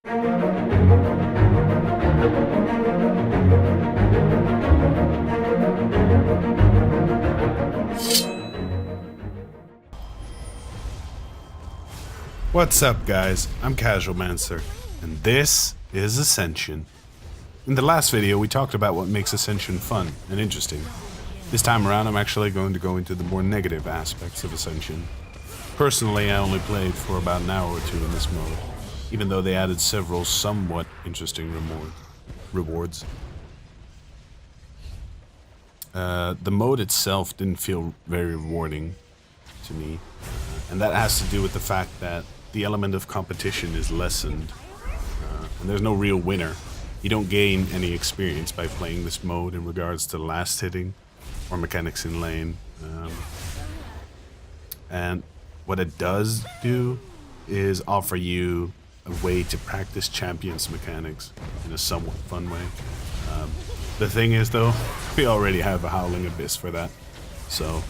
What's up, guys? I'm CasualMancer, and this is Ascension. In the last video, we talked about what makes Ascension fun and interesting. This time around, I'm actually going to go into the more negative aspects of Ascension. Personally, I only played for about an hour or two in this mode, even though they added several somewhat interesting rewards. The mode itself didn't feel very rewarding to me, and that has to do with the fact that the element of competition is lessened, and there's no real winner. You don't gain any experience by playing this mode in regards to last hitting or mechanics in lane. And what it does do is offer you a way to practice champions mechanics in a somewhat fun way. The thing is, though, we already have a Howling Abyss for that, so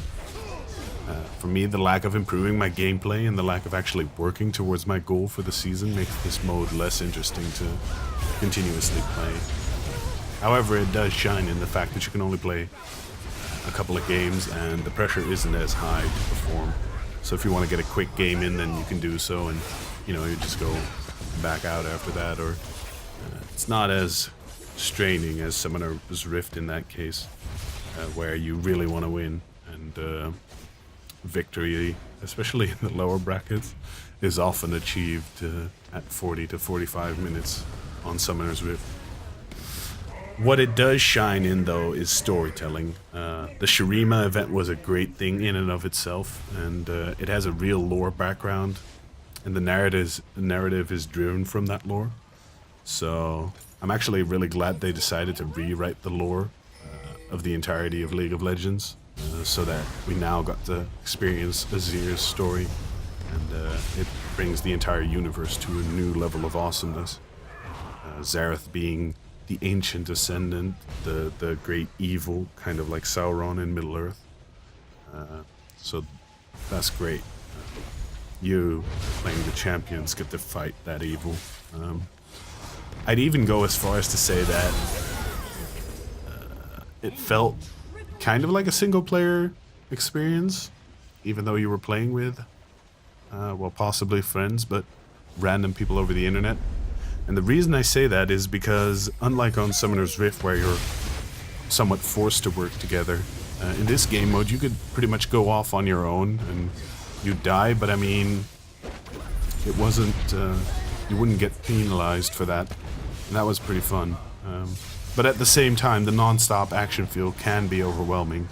for me, the lack of improving my gameplay and the lack of actually working towards my goal for the season makes this mode less interesting to continuously play. However, it does shine in the fact that you can only play a couple of games and the pressure isn't as high to perform. So if you want to get a quick game in, then you can do so, and you just go back out after that, or it's not as straining as Summoner's Rift in that case, where you really want to win, and victory, especially in the lower brackets, is often achieved at 40 to 45 minutes on Summoner's Rift. What it does shine in, though, is storytelling. The Shurima event was a great thing in and of itself, and it has a real lore background, and the narrative is driven from that lore. So I'm actually really glad they decided to rewrite the lore of the entirety of League of Legends, so that we now got to experience Azir's story, and it brings the entire universe to a new level of awesomeness. Zareth being the ancient ascendant, the great evil, kind of like Sauron in Middle-earth. So that's great. You, playing the champions, get to fight that evil. I'd even go as far as to say that it felt kind of like a single-player experience, even though you were playing with, well, possibly friends, but random people over the internet. And the reason I say that is because, unlike on Summoner's Rift, where you're somewhat forced to work together, in this game mode you could pretty much go off on your own and you'd die, but I mean, it wasn't, you wouldn't get penalized for that, and that was pretty fun. But at the same time, the non-stop action field can be overwhelming.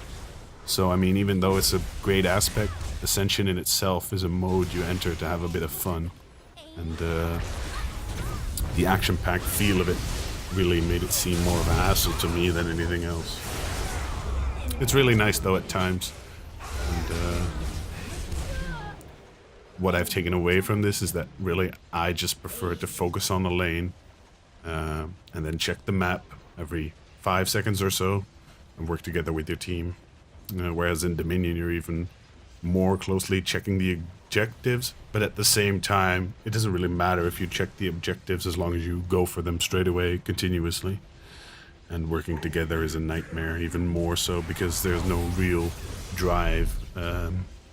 So I mean, even though it's a great aspect, Ascension in itself is a mode you enter to have a bit of fun, and the action-packed feel of it really made it seem more of a hassle to me than anything else. It's really nice, though, at times. And what I've taken away from this is that really I just prefer to focus on the lane, and then check the map every 5 seconds or so and work together with your team. Whereas in Dominion, you're even more closely checking the objectives, but at the same time, it doesn't really matter if you check the objectives as long as you go for them straight away, continuously. And working together is a nightmare, even more so because there's no real drive.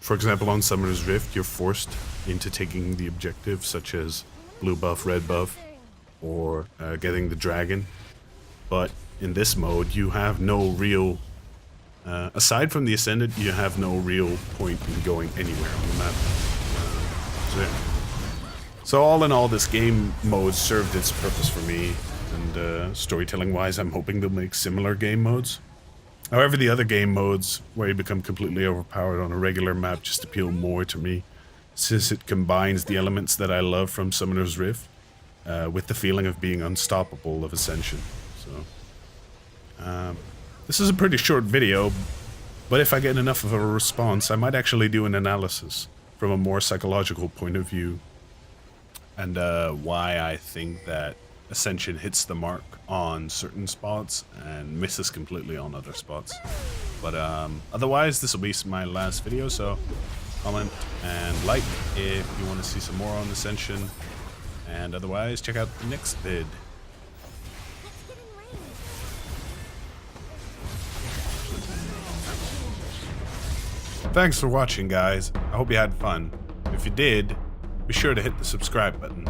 For example, on Summoner's Rift, you're forced into taking the objective, such as blue buff, red buff, or getting the dragon. But in this mode, you have no real... aside from the Ascendant, you have no real point in going anywhere on the map. So all in all, this game mode served its purpose for me, and storytelling-wise, I'm hoping they'll make similar game modes. However, the other game modes, where you become completely overpowered on a regular map, just appeal more to me, since it combines the elements that I love from Summoner's Rift with the feeling of being unstoppable of Ascension. So, this is a pretty short video, but if I get enough of a response, I might actually do an analysis from a more psychological point of view, and why I think that Ascension hits the mark on certain spots and misses completely on other spots. But otherwise, this will be my last video, so comment and like if you want to see some more on Ascension. And otherwise, check out the next vid. Thanks for watching, guys. I hope you had fun. If you did, be sure to hit the subscribe button.